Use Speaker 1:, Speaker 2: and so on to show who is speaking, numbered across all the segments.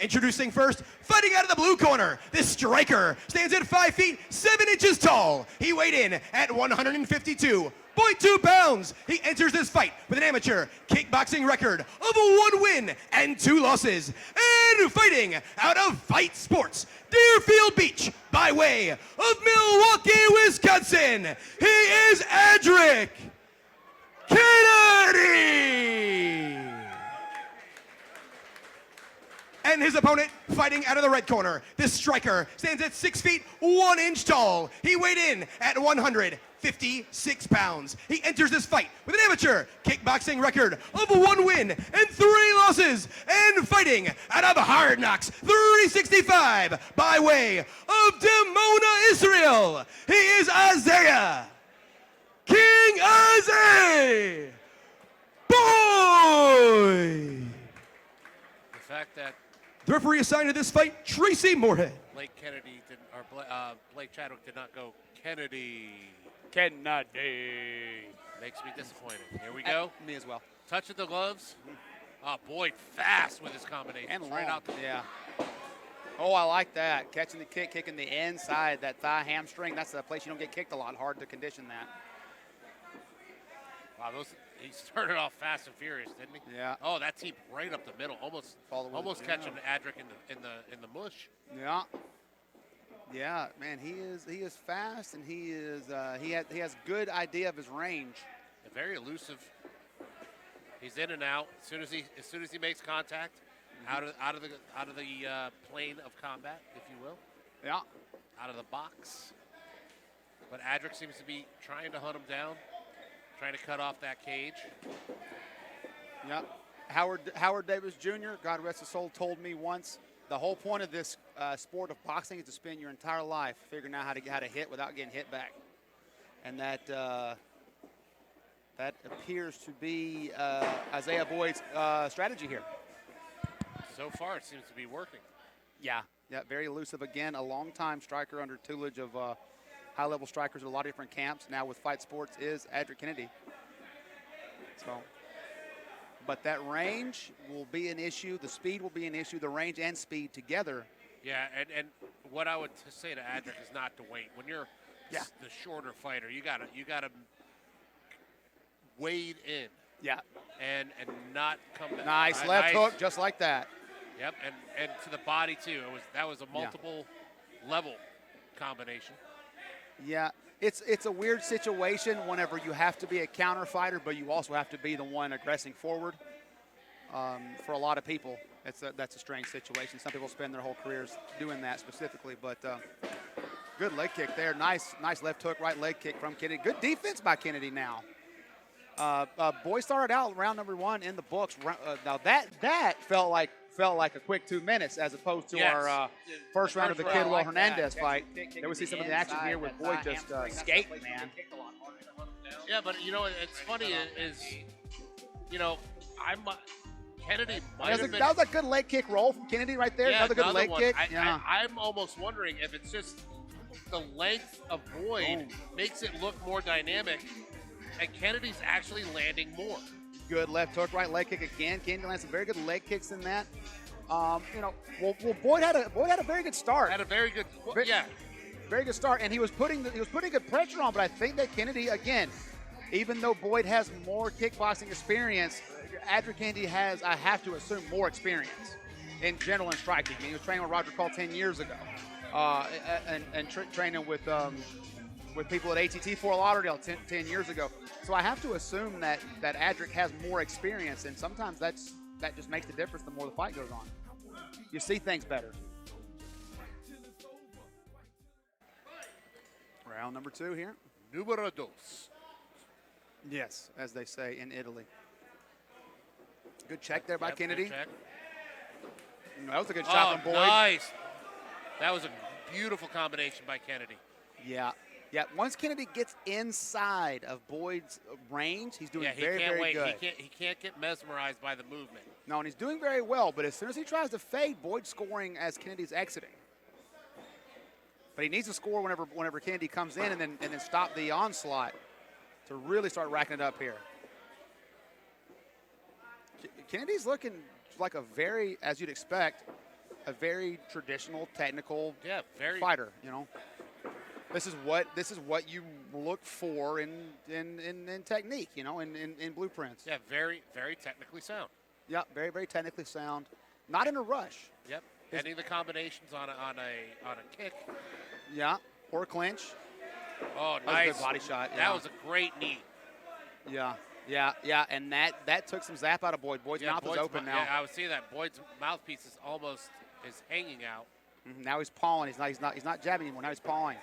Speaker 1: Introducing first, fighting out of the blue corner, this striker stands at 5 feet 7 inches tall. He weighed in at 152.2 pounds. He enters this fight with an amateur kickboxing record of 1 win and 2 losses. And fighting out of Fight Sports, Deerfield Beach, by way of Milwaukee, Wisconsin, he is Adric Kennedy. And his opponent, fighting out of the red corner, this striker stands at 6 feet 1 inch tall. He weighed in at 156 pounds. He enters this fight with an amateur kickboxing record of 1 win and 3 losses. And fighting out of Hard Knocks 365 by way of Dimona, Israel, he is Azeyah King Azeyah Boyd.
Speaker 2: The fact that
Speaker 1: The referee assigned to this fight, Tracy Moorhead.
Speaker 2: Blake Chadwick did not go Kennedy.
Speaker 3: Kennedy.
Speaker 2: Makes me disappointed. Here we go.
Speaker 3: Me as well.
Speaker 2: Touch of the gloves. Oh, Boyd fast with his combination.
Speaker 3: And long.
Speaker 2: Right out the
Speaker 3: yeah. Oh, I like that. Catching the kick, kicking the inside, that thigh hamstring. That's the place you don't get kicked a lot. Hard to condition that.
Speaker 2: Wow, he started off fast and furious, didn't he?
Speaker 3: Yeah.
Speaker 2: Oh, that teep right up the middle, almost catching Adric in the mush.
Speaker 3: Yeah. Yeah, man, he is fast, and he has good idea of his range.
Speaker 2: Very elusive. He's in and out as soon as he makes contact, out of the plane of combat, if you will.
Speaker 3: Yeah.
Speaker 2: Out of the box. But Adric seems to be trying to hunt him down, trying to cut off that cage.
Speaker 3: Yeah. Howard Davis Jr., God rest his soul, told me once, the whole point of this sport of boxing is to spend your entire life figuring out how to hit without getting hit back. And that appears to be Azeyah Boyd's strategy here.
Speaker 2: So far, it seems to be working.
Speaker 3: Yeah, very elusive again. A long-time striker under tutelage of high-level strikers at a lot of different camps. Now with Fight Sports is Adric Kennedy. So, but that range will be an issue. The speed will be an issue. The range and speed together.
Speaker 2: Yeah, and what I would say to Adric is not to wait. When you're the shorter fighter, you gotta wade in.
Speaker 3: Yeah.
Speaker 2: And not come back.
Speaker 3: Nice left hook, just like that.
Speaker 2: Yep, and to the body too. That was a multiple level combination.
Speaker 3: Yeah, it's a weird situation whenever you have to be a counter fighter, but you also have to be the one aggressing forward. For a lot of people, that's a strange situation. Some people spend their whole careers doing that specifically, but good leg kick there. Nice left hook, right leg kick from Kennedy. Good defense by Kennedy now. Boyd started out round number 1 in the books. Now that felt like a quick 2 minutes as opposed to our first round of the Kidwell Hernandez fight. Then we see some of the action here with Boyd just skating, man.
Speaker 2: Yeah, but it's funny is Kennedy might have been.
Speaker 3: That was a good leg kick roll from Kennedy right there.
Speaker 2: Yeah,
Speaker 3: another good leg kick.
Speaker 2: I'm almost wondering if it's just the length of Boyd makes it look more dynamic. And Kennedy's actually landing more.
Speaker 3: Good left hook, right leg kick again. Kennedy lands some very good leg kicks in that. Boyd had a very good start.
Speaker 2: Had a very good,
Speaker 3: very good start, and he was putting good pressure on. But I think that Kennedy, again, even though Boyd has more kickboxing experience, Adric Kennedy has, I have to assume, more experience in general in striking. I mean, he was training with Roger Call 10 years ago, and training with people at ATT Fort Lauderdale 10 years ago. So I have to assume that Adric has more experience, and sometimes that just makes the difference the more the fight goes on. You see things better. Round number 2 here.
Speaker 2: Numero dos.
Speaker 3: Yes, as they say in Italy. Good check there by Kennedy. That was a good shot from Boyd.
Speaker 2: Nice. That was a beautiful combination by Kennedy.
Speaker 3: Yeah. Yeah, once Kennedy gets inside of Boyd's range, he's doing very good.
Speaker 2: He can't get mesmerized by the movement.
Speaker 3: No, and he's doing very well, but as soon as he tries to fade, Boyd's scoring as Kennedy's exiting. But he needs to score whenever Kennedy comes in and then stop the onslaught to really start racking it up here. Kennedy's looking like a very, as you'd expect, a very traditional, technical
Speaker 2: very
Speaker 3: fighter. You know, this is what you look for in technique. You know, in blueprints.
Speaker 2: Yeah, very, very technically sound.
Speaker 3: Yeah, very, very technically sound. Not in a rush.
Speaker 2: Yep. Ending the combinations on a kick.
Speaker 3: Yeah, or a clinch.
Speaker 2: Oh,
Speaker 3: That was a
Speaker 2: nice
Speaker 3: good body shot.
Speaker 2: That was a great knee.
Speaker 3: Yeah, and that took some zap out of Boyd. Boyd's mouth is open now.
Speaker 2: Yeah, I was seeing that. Boyd's mouthpiece is almost hanging out.
Speaker 3: Now he's pawing. He's not jabbing anymore. Now he's pawing.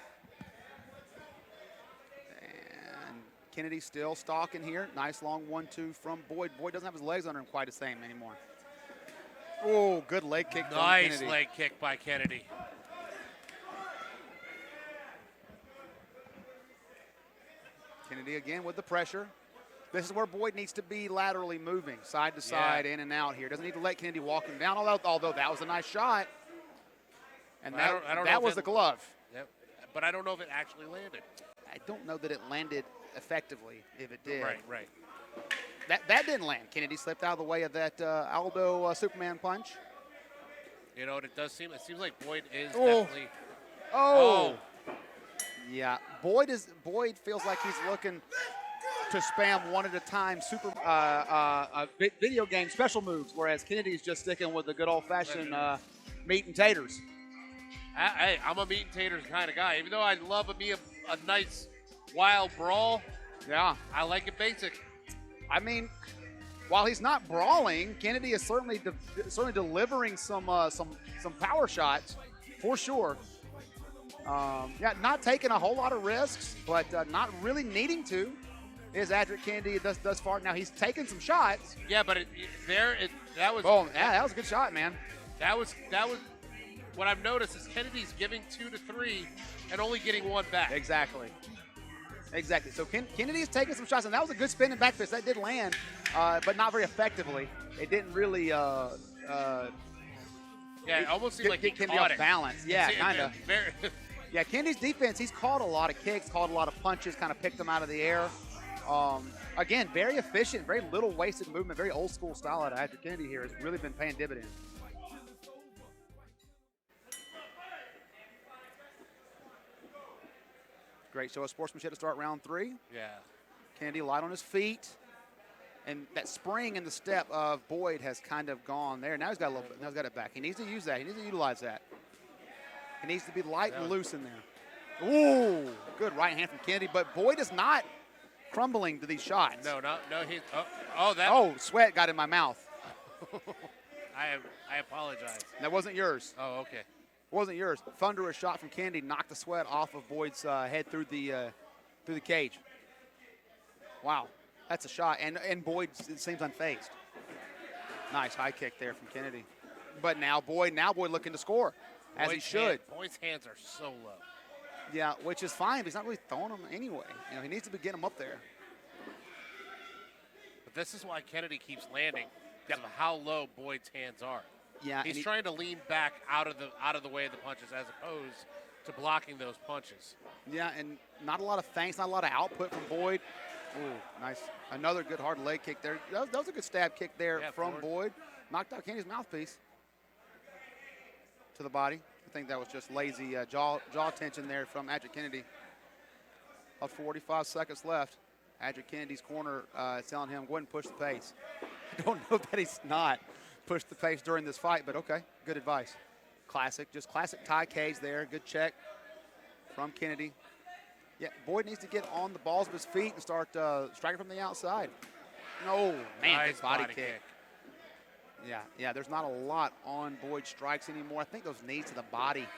Speaker 3: And Kennedy still stalking here. Nice long 1-2 from Boyd. Boyd doesn't have his legs under him quite the same anymore. Oh, good leg kick from Kennedy.
Speaker 2: Nice leg kick by Kennedy.
Speaker 3: Kennedy again with the pressure. This is where Boyd needs to be laterally moving, side to side, in and out here. Doesn't need to let Kennedy walk him down, although that was a nice shot. And that was the glove.
Speaker 2: Yep. But I don't know if it actually landed.
Speaker 3: I don't know that it landed effectively, if it did.
Speaker 2: Right.
Speaker 3: That didn't land. Kennedy slipped out of the way of that Aldo Superman punch.
Speaker 2: You know, it seems like Boyd is definitely.
Speaker 3: Oh. Yeah, Boyd feels like he's looking to spam one at a time video game special moves, whereas Kennedy's just sticking with the good old-fashioned meat and taters.
Speaker 2: I'm a meat and taters kind of guy. Even though I love a nice wild brawl,
Speaker 3: yeah,
Speaker 2: I like it basic.
Speaker 3: I mean, while he's not brawling, Kennedy is certainly delivering some power shots for sure. Not taking a whole lot of risks, but not really needing to. Is Adric Kennedy thus far? Now he's taken some shots.
Speaker 2: Yeah, but that was.
Speaker 3: Oh, yeah, that was a good shot, man.
Speaker 2: That was. What I've noticed is Kennedy's giving 2 to 3 and only getting 1 back.
Speaker 3: Exactly. So Kennedy's taking some shots, and that was a good spinning back fist. That did land, but not very effectively. It didn't really.
Speaker 2: Yeah, it almost seemed like he
Speaker 3: Kennedy
Speaker 2: caught
Speaker 3: off
Speaker 2: it.
Speaker 3: balance. Yeah, kind of.
Speaker 2: Very.
Speaker 3: Yeah, Kennedy's defense, he's caught a lot of kicks, caught a lot of punches, kind of picked them out of the air. Again, very efficient, very little wasted movement, very old school style out of Adric Kennedy here. Has really been paying dividends. Great show of sportsmanship to start round 3.
Speaker 2: Yeah.
Speaker 3: Kennedy light on his feet. And that spring in the step of Boyd has kind of gone there. Now he's got a little bit. Now he's got it back. He needs to use that. He needs to utilize that. He needs to be light and loose in there. Ooh, good right hand from Kennedy. But Boyd is not crumbling to these shots.
Speaker 2: No. He's.
Speaker 3: Sweat got in my mouth.
Speaker 2: I apologize.
Speaker 3: That wasn't yours.
Speaker 2: Oh, okay.
Speaker 3: It wasn't yours. Thunderous shot from Kennedy knocked the sweat off of Boyd's head through the cage. Wow, that's a shot. And Boyd seems unfazed. Nice high kick there from Kennedy. But now Boyd looking to score, as he should.
Speaker 2: Boyd's hands are so low.
Speaker 3: Yeah, which is fine, but he's not really throwing them anyway. You know, he needs to be getting them up there.
Speaker 2: But this is why Kennedy keeps landing, because of how low Boyd's hands are.
Speaker 3: Yeah,
Speaker 2: he's trying to lean back out of the way of the punches as opposed to blocking those punches.
Speaker 3: Yeah, and not a lot of thanks, not a lot of output from Boyd. Ooh, nice. Another good hard leg kick there. That was a good stab kick there from Boyd. Knocked out Kennedy's mouthpiece to the body. I think that was just lazy jaw tension there from Adric Kennedy. About 45 seconds left. Adric Kennedy's corner is telling him, go ahead and push the pace. I don't know that he's not pushed the pace during this fight, but okay, good advice. Classic tie cage there. Good check from Kennedy. Yeah, Boyd needs to get on the balls of his feet and start striking from the outside. No, man,
Speaker 2: nice
Speaker 3: big body kick. Yeah, there's not a lot on Boyd's strikes anymore. I think those knees to the body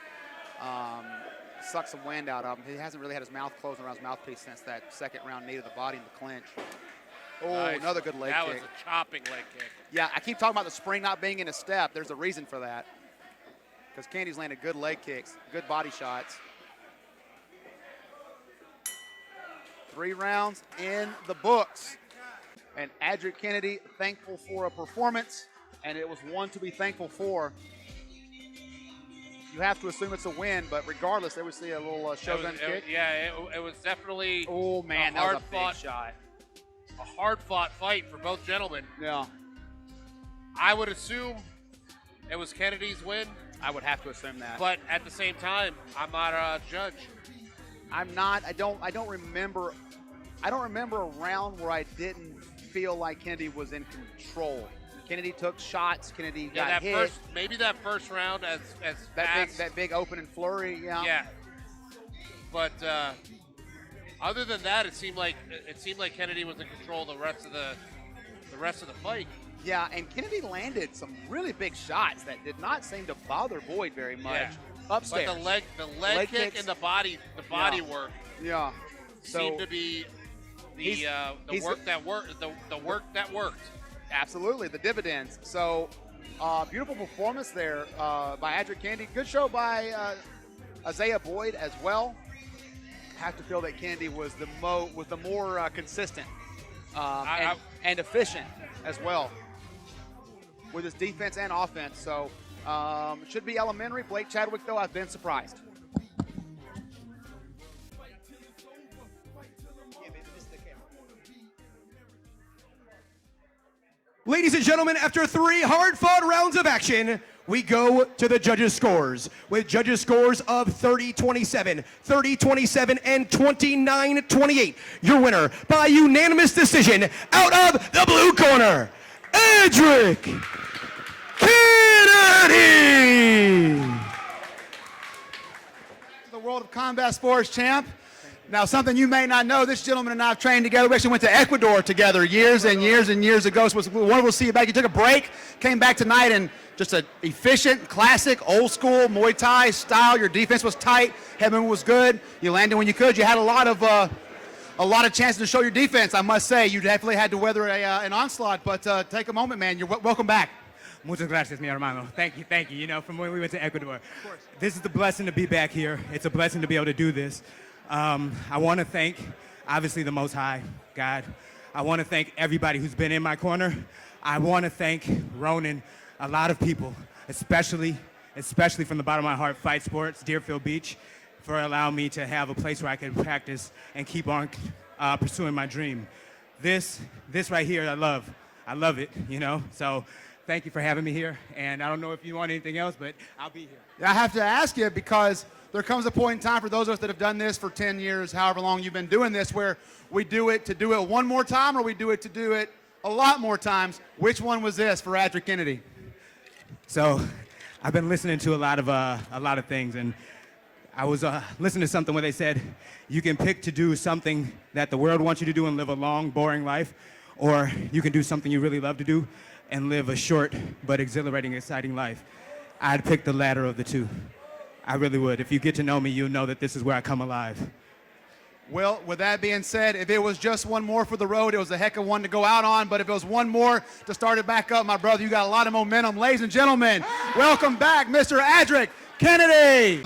Speaker 3: suck some wind out of him. He hasn't really had his mouth closed around his mouthpiece since that second round knee to the body in the clinch. Oh,
Speaker 2: nice.
Speaker 3: Another good leg kick.
Speaker 2: That was a chopping leg kick.
Speaker 3: Yeah, I keep talking about the spring not being in a step. There's a reason for that. Because Kennedy's landed good leg kicks, good body shots. 3 rounds in the books. And Adric Kennedy thankful for a performance, and it was one to be thankful for. You have to assume it's a win, but regardless, they would see a little shogun kick.
Speaker 2: It was definitely
Speaker 3: that was a big shot.
Speaker 2: A hard-fought fight for both gentlemen.
Speaker 3: Yeah.
Speaker 2: I would assume it was Kennedy's win.
Speaker 3: I would have to assume that.
Speaker 2: But at the same time, I'm not a judge.
Speaker 3: I'm not. I don't remember. I don't remember a round where I didn't feel like Kennedy was in control. Kennedy took shots. Kennedy got hit.
Speaker 2: Maybe that first round as
Speaker 3: that big opening flurry. Yeah.
Speaker 2: Yeah. But other than that, it seemed like Kennedy was in control the rest of the fight.
Speaker 3: Yeah, and Kennedy landed some really big shots that did not seem to bother Boyd very much.
Speaker 2: Yeah.
Speaker 3: Upstairs.
Speaker 2: But the leg kick and the body work.
Speaker 3: Yeah.
Speaker 2: Seemed to be the work that worked.
Speaker 3: Absolutely, the dividends. So, beautiful performance there by Adric Kennedy. Good show by Azeyah Boyd as well. Have to feel that Kennedy was the more consistent and efficient as well with his defense and offense. So, it should be elementary. Blake Chadwick, though, I've been surprised.
Speaker 1: Ladies and gentlemen, after 3 hard-fought rounds of action, we go to the judges' scores with judges' scores of 30-27, 30-27, and 29-28. Your winner by unanimous decision out of the blue corner, Adric Kennedy.
Speaker 4: The World of Combat Sports champ. Now, something you may not know, this gentleman and I have trained together. We actually went to Ecuador together years and years and years ago. So it was wonderful to see you back. You took a break, came back tonight, and just an efficient, classic, old school Muay Thai style. Your defense was tight. Headman was good. You landed when you could. You had a lot of chances to show your defense, I must say. You definitely had to weather an onslaught, but take a moment, man. You're welcome back.
Speaker 5: Muchas gracias, mi hermano. Thank you, thank you. You know, from when we went to Ecuador. Of course. This is the blessing to be back here. It's a blessing to be able to do this. I want to thank, obviously, the Most High, God. I want to thank everybody who's been in my corner. I want to thank Ronan, a lot of people, especially from the bottom of my heart, Fight Sports, Deerfield Beach, for allowing me to have a place where I can practice and keep on pursuing my dream. This right here, I love it, you know? So thank you for having me here. And I don't know if you want anything else, but I'll be here.
Speaker 4: I have to ask you because there comes a point in time for those of us that have done this for 10 years, however long you've been doing this, where we do it to do it one more time or we do it to do it a lot more times. Which one was this for Adric Kennedy?
Speaker 5: So I've been listening to a lot of things, and I was listening to something where they said you can pick to do something that the world wants you to do and live a long, boring life, or you can do something you really love to do and live a short but exhilarating, exciting life. I'd pick the latter of the two. I really would. If you get to know me, you'll know that this is where I come alive.
Speaker 4: Well, with that being said, if it was just one more for the road, it was a heck of one to go out on. But if it was one more to start it back up, my brother, you got a lot of momentum. Ladies and gentlemen, welcome back, Mr. Adric Kennedy.